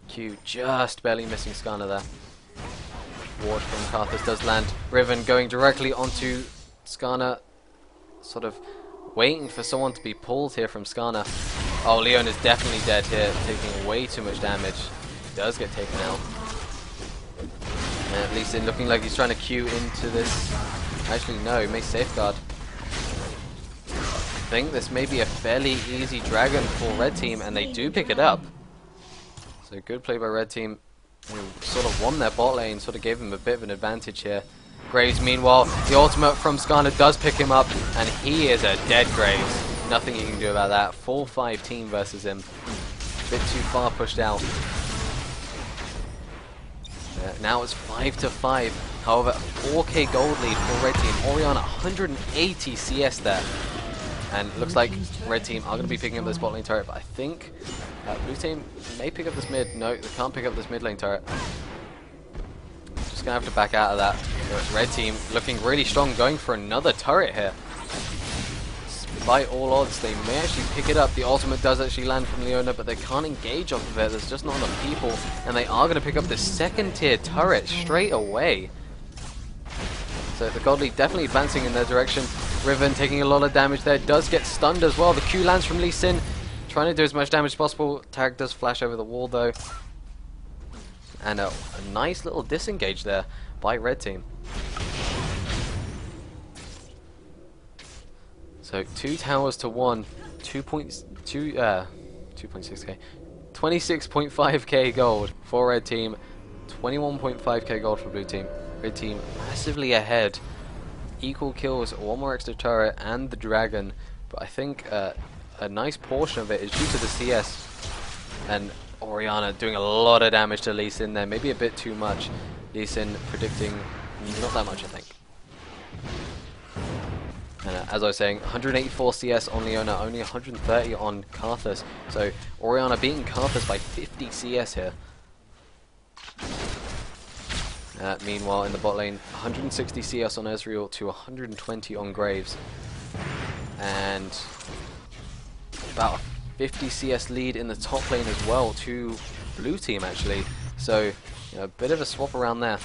A: Q just barely missing Skarner there. Ward from Karthus does land. Riven going directly onto Skarner, sort of waiting for someone to be pulled here from Skarner. Oh, Leon is definitely dead here, taking way too much damage. Does get taken out. At least it looking like he's trying to queue into this. Actually, no, he may safeguard. I think this may be a fairly easy dragon for red team, and they do pick it up. So good play by red team, who sort of won their bot lane, sort of gave him a bit of an advantage here. Graves, meanwhile, the ultimate from Skarner does pick him up, and he is a dead Graves. Nothing you can do about that. 4-5 team versus him. A bit too far pushed out. Now it's 5-5. However, 4k gold lead for red team. Orianna 180 CS there. And it looks like red team are going to be picking up this bot lane turret, but I think blue team may pick up this mid. No, they can't pick up this mid lane turret. Just going to have to back out of that. But red team looking really strong, going for another turret here. Despite all odds, they may actually pick it up. The ultimate does actually land from Leona, but they can't engage off of it. There's just not enough people, and they are going to pick up the second tier turret straight away. So the gold lead definitely advancing in their direction. Riven taking a lot of damage there, does get stunned as well. The Q lands from Lee Sin, trying to do as much damage as possible. Tarek does flash over the wall though. And a nice little disengage there by red team. So 2 towers to 1, 2.6k, 26.5k gold for red team, 21.5k gold for blue team. Red team massively ahead, equal kills, 1 more extra turret and the dragon, but I think a nice portion of it is due to the CS and Orianna doing a lot of damage to Lee Sin there, maybe a bit too much. Lee Sin predicting not that much, I think. And as I was saying, 184 CS on Leona, only 130 on Karthus. So Orianna beating Karthus by 50 CS here. Meanwhile, in the bot lane, 160 CS on Ezreal to 120 on Graves. And about a 50 CS lead in the top lane as well to blue team actually. So a bit of a swap around there.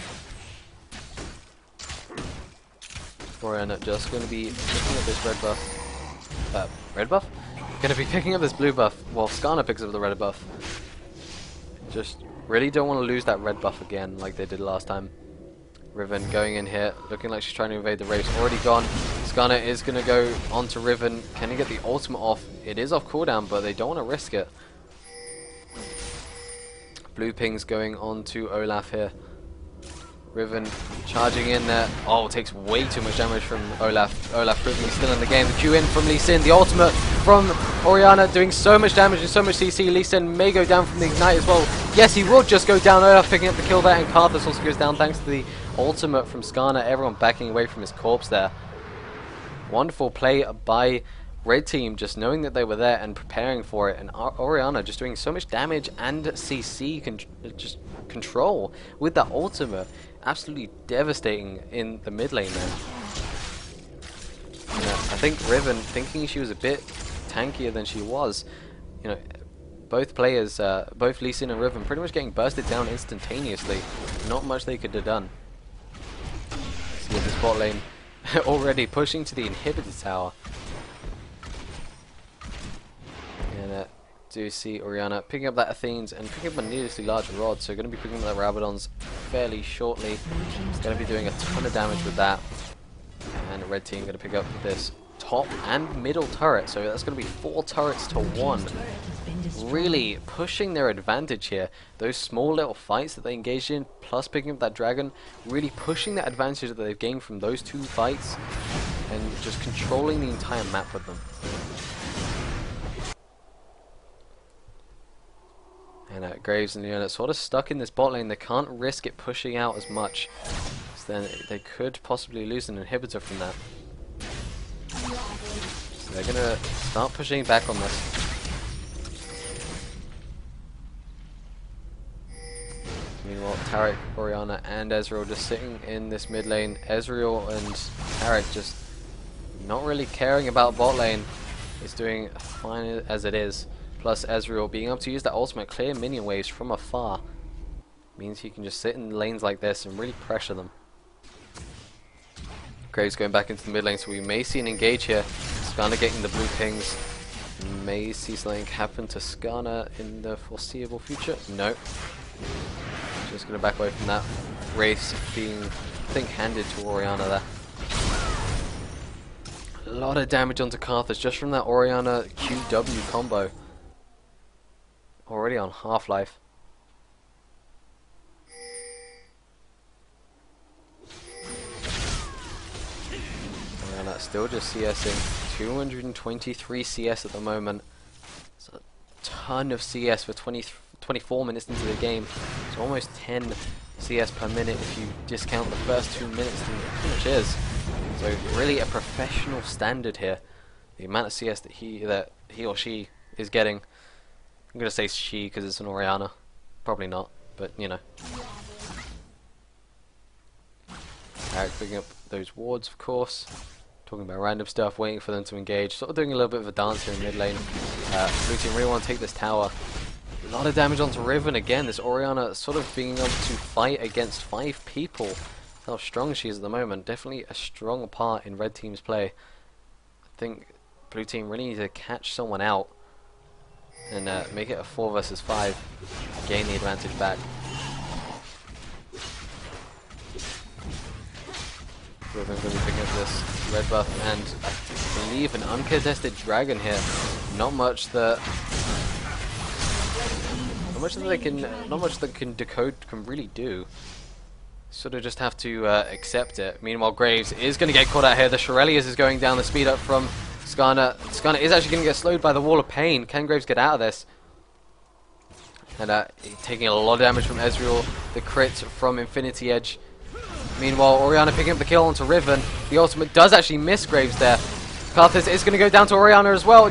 A: Orianna just going to be picking up this red buff. Red buff? Going to be picking up this blue buff while Skarner picks up the red buff. Just really don't want to lose that red buff again like they did last time. Riven going in here, looking like she's trying to evade the race. Already gone. Skarner is going to go onto Riven. Can he get the ultimate off? It is off cooldown, but they don't want to risk it. Blue ping's going on to Olaf here. Riven charging in there. Oh, takes way too much damage from Olaf. Olaf proving he's still in the game. The Q in from Lee Sin. The ultimate from Orianna doing so much damage and so much CC. Lee Sin may go down from the ignite as well. Yes, he will just go down. Olaf picking up the kill there, and Karthus also goes down thanks to the ultimate from Skarner. Everyone backing away from his corpse there. Wonderful play by red team, just knowing that they were there and preparing for it, and Orianna just doing so much damage and CC just control with that ultimate. Absolutely devastating in the mid lane there. I think Riven, thinking she was a bit tankier than she was, both players, both Lee Sin and Riven, pretty much getting bursted down instantaneously. Not much they could have done. See this bot lane already pushing to the inhibitor tower. And do see Orianna picking up that Athene's and picking up a needlessly large rod, so going to be picking up that Rabadon's fairly shortly. Going to be doing a ton of damage with that. And red team going to pick up this top and middle turret, so that's going to be 4 turrets to 1. Really pushing their advantage here. Those small little fights that they engaged in, plus picking up that dragon, really pushing that advantage that they've gained from those 2 fights, and just controlling the entire map with them. And Graves and Leona sort of stuck in this bot lane. They can't risk it pushing out as much, so then they could possibly lose an inhibitor from that. So they're going to start pushing back on this. Meanwhile, Tarek, Orianna and Ezreal just sitting in this mid lane. Ezreal and Tarek just not really caring about bot lane. It's doing fine as it is. Plus Ezreal being able to use that ultimate, clear minion waves from afar, means he can just sit in lanes like this and really pressure them. Graves going back into the mid lane, so we may see an engage here. Skarner getting the blue pings. May see something happen to Skarner in the foreseeable future. No. Just going to back away from that. race being, I think, handed to Orianna there. A lot of damage onto Karthus just from that Orianna QW combo. Already on half-life. Orianna still just CSing. 223 CS at the moment. It's a ton of CS for 24 minutes into the game. It's almost 10 CS per minute if you discount the first 2 minutes, and it pretty much is. So really a professional standard here. The amount of CS that he or she is getting. I'm gonna say she because it's an Orianna. Probably not, but you know. Eric picking up those wards, of course. Talking about random stuff, waiting for them to engage. Sort of doing a little bit of a dance here in mid lane. Blue team really want to take this tower. A lot of damage onto Riven again. This Orianna sort of being able to fight against 5 people. How strong she is at the moment. Definitely a strong part in red team's play. I think blue team really need to catch someone out and make it a 4 versus 5. Gain the advantage back. Riven going to be picking up this red buff and I believe an uncontested dragon here. Not much that Decode can really do. Sort of just have to accept it. Meanwhile, Graves is going to get caught out here. The Shurelius is going down the speed up from Skarner. Skarner is actually going to get slowed by the Wall of Pain. Can Graves get out of this? And taking a lot of damage from Ezreal. The crit from Infinity Edge. Meanwhile, Orianna picking up the kill onto Riven. The ultimate does actually miss Graves there. Karthus is going to go down to Orianna as well.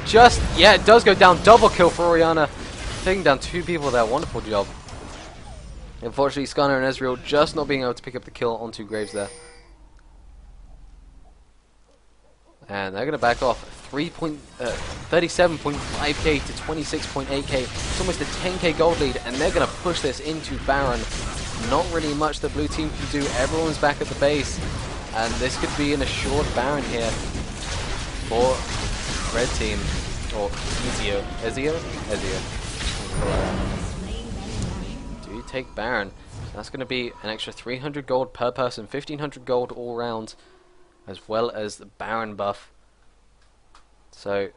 A: Yeah, it does go down. Double kill for Orianna. Taking down 2 people there. Wonderful job. Unfortunately, Skarner and Ezreal just not being able to pick up the kill onto Graves there. And they're going to back off 37.5k to 26.8k. It's almost a 10k gold lead, and they're going to push this into Baron. Not really much the blue team can do. Everyone's back at the base, and this could be an assured Baron here for red team. Or Ezio. Do take Baron. That's going to be an extra 300 gold per person, 1500 gold all round, as well as the Baron buff. So,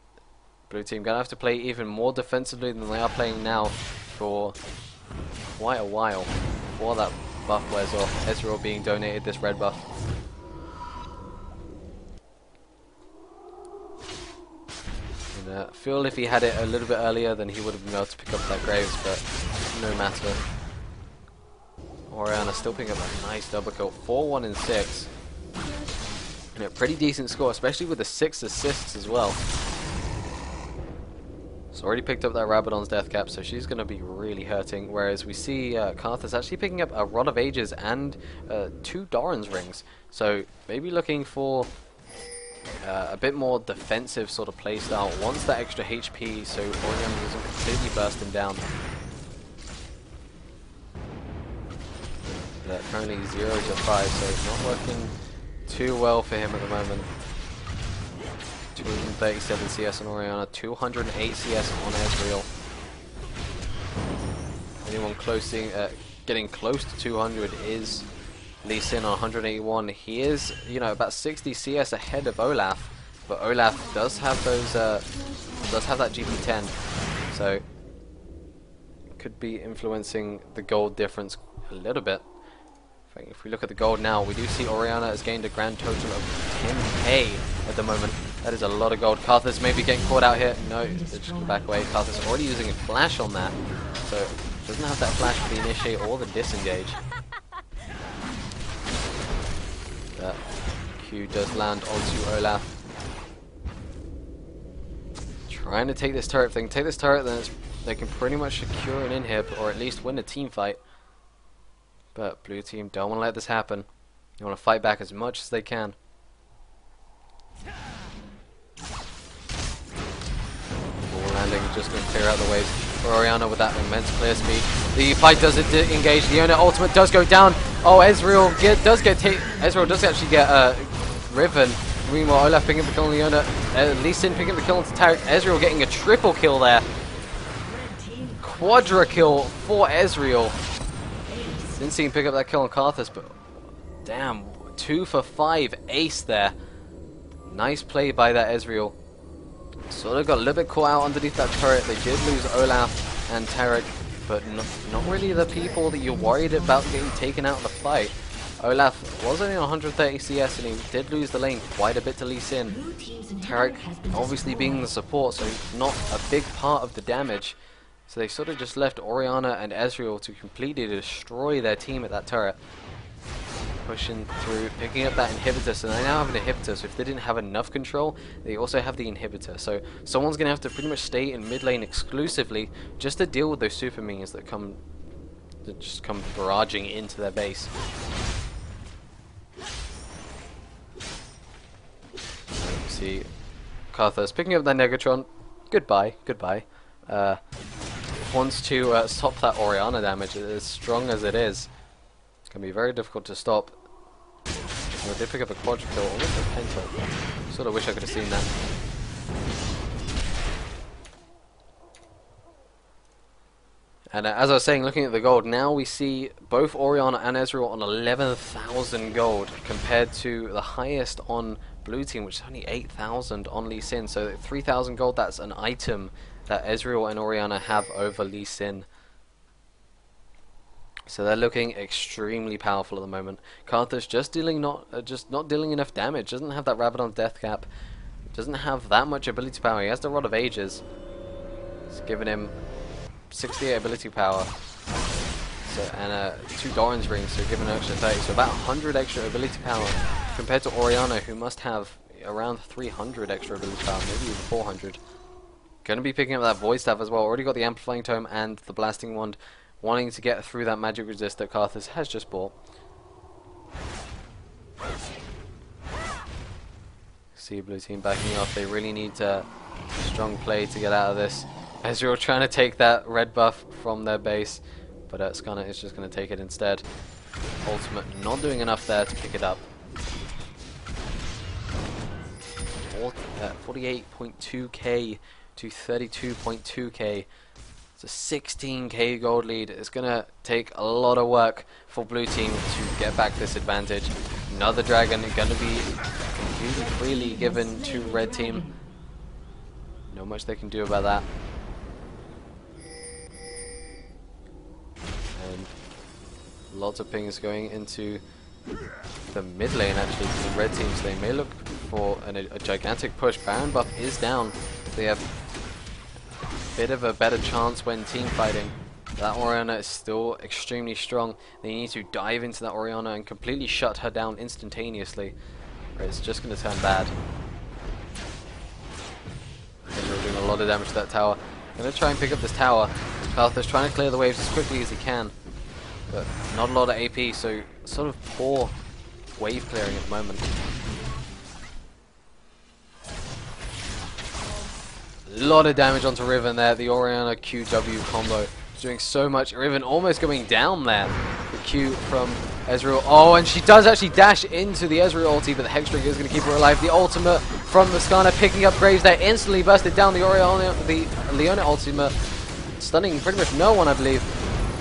A: blue team going to have to play even more defensively than they are playing now for quite a while before that buff wears off. Ezreal being donated this red buff. And I feel if he had it a little bit earlier, then he would have been able to pick up that Graves, but no matter. Orianna still picking up a nice double kill. 4-1 and 6. And a pretty decent score, especially with the 6 assists as well. It's already picked up that Rabadon's death cap, so she's going to be really hurting. Whereas we see Karthus actually picking up a Rod of Ages and 2 Doran's rings. So maybe looking for a bit more defensive sort of playstyle. Wants that extra HP so Orianna doesn't completely burst him down. But currently 0 to 5, so it's not working too well for him at the moment. 237 CS on Orianna, 208 CS on Ezreal. Anyone getting close to 200 is Lee Sin on 181. He is, you know, about 60 CS ahead of Olaf, but Olaf does have those, does have that GP10, so could be influencing the gold difference a little bit. If we look at the gold now, we do see Orianna has gained a grand total of 10k at the moment. That is a lot of gold. Karthus maybe getting caught out here. No, they're just going to back away. Karthus already using a flash on that, so doesn't have that flash for the initiate or the disengage. That Q does land onto Olaf. Trying to take this turret. If they can take this turret, then they can pretty much secure an inhib, or at least win a team fight. But blue team don't want to let this happen. They want to fight back as much as they can. Ball landing, just going to clear out the waves for Orianna with that immense clear speed. The fight does engage. The Leona ultimate does go down. Oh, Ezreal does actually get Riven. Meanwhile, Olaf picking up the kill on Leona. Lee Sin picking up the kill onto Tarek. Ezreal getting a triple kill there. Quadra kill for Ezreal. Didn't see him pick up that kill on Karthus, but damn, 2 for 5 ace there. Nice play by that Ezreal. Sort of got a little bit caught out underneath that turret. They did lose Olaf and Tarek, but not really the people that you're worried about getting taken out of the fight. Olaf was only on 130 CS and he did lose the lane quite a bit to Lee Sin. Tarek obviously being the support, so not a big part of the damage. So they sort of just left Orianna and Ezreal to completely destroy their team at that turret. Pushing through, picking up that inhibitor, so they now have an inhibitor, so if they didn't have enough control, they also have the inhibitor. So someone's going to have to pretty much stay in mid lane exclusively just to deal with those super minions that just come barraging into their base. See Karthus picking up that Negatron. Goodbye. Wants to stop that Orianna damage as strong as it is. It's going to be very difficult to stop. Well, they did pick up a quadra kill, almost a penta. Sort of wish I could have seen that. And as I was saying, looking at the gold, now we see both Orianna and Ezreal on 11,000 gold compared to the highest on blue team, which is only 8,000 on Lee Sin. So 3,000 gold, that's an item that Ezreal and Orianna have over Lee Sin. So they're looking extremely powerful at the moment. Karthus just not dealing enough damage. Doesn't have that Rabadon's death cap. Doesn't have that much ability power. He has the Rod of Ages. It's giving him 68 ability power. So, and 2 Doran's rings, so giving an extra 30. So about 100 extra ability power compared to Orianna, who must have around 300 extra ability power, maybe even 400. Going to be picking up that Void Staff as well. Already got the Amplifying Tome and the Blasting Wand, wanting to get through that magic resist that Karthus has just bought. See blue team backing off. They really need strong play to get out of this. Ezreal trying to take that red buff from their base, but Skarner is just going to take it instead. Ultimate not doing enough there to pick it up. 48.2k to 32.2k. It's a 16k gold lead. It's going to take a lot of work for blue team to get back this advantage. Another dragon going to be completely freely given to red team. Not much they can do about that. And lots of pings going into the mid lane actually for the red team, so they may look for a gigantic push. Baron buff is down. They have a bit of a better chance when team fighting. That Orianna is still extremely strong. They need to dive into that Orianna and completely shut her down instantaneously, or it's just going to turn bad. They're doing a lot of damage to that tower. I'm going to try and pick up this tower. Karthus trying to clear the waves as quickly as he can, but not a lot of AP, so sort of poor wave clearing at the moment. A lot of damage onto Riven there. The Orianna QW combo is doing so much. Riven almost going down there. The Q from Ezreal. Oh, and she does actually dash into the Ezreal ulti, but the Hex Drink is going to keep her alive. The ultimate from the Skarner picking up Graves there. Instantly busted down the Leona ultimate. Stunning pretty much no one, I believe.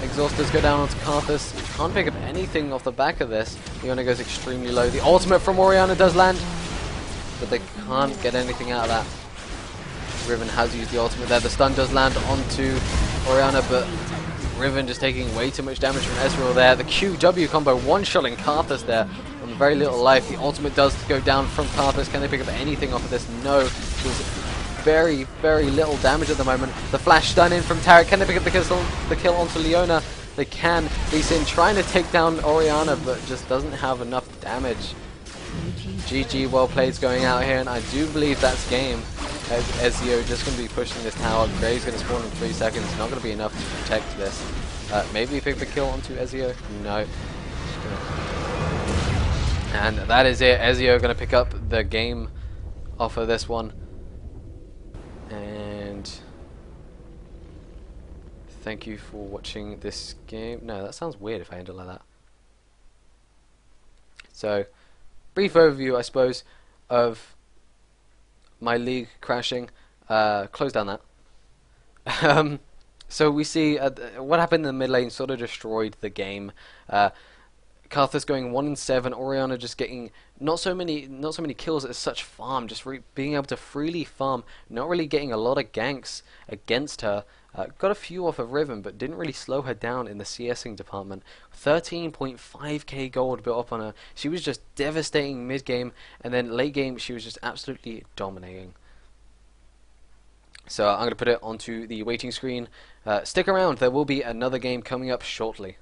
A: Exhausters go down onto Karthus. Can't pick up anything off the back of this. Leona goes extremely low. The ultimate from Orianna does land, but they can't get anything out of that. Riven has used the ultimate there. The stun does land onto Orianna, but Riven just taking way too much damage from Ezreal there. The QW combo one-shotting Karthus there on very little life. The ultimate does go down from Karthus. Can they pick up anything off of this? No. There's very, very little damage at the moment. The flash stun in from Tarek. Can they pick up the kill onto Leona? They can. Lee Sin trying to take down Orianna, but just doesn't have enough damage. GG, well played's going out here, and I do believe that's game. Ezio just going to be pushing this tower. Graves going to spawn in 3 seconds. Not going to be enough to protect this. Maybe pick the kill onto Ezio. No. And that is it. Ezio going to pick up the game off of this one. And thank you for watching this game. No, that sounds weird if I end it like that. So, brief overview, I suppose, of my league crashing. Close down that. So we see what happened in the mid lane sort of destroyed the game. Uh, Karthus going 1-7, Orianna just getting not so many kills as such farm, just being able to freely farm, not really getting a lot of ganks against her. Got a few off of Riven, but didn't really slow her down in the CSing department. 13.5k gold built up on her. She was just devastating mid game, and then late game she was just absolutely dominating. So I'm going to put it onto the waiting screen. Stick around, there will be another game coming up shortly.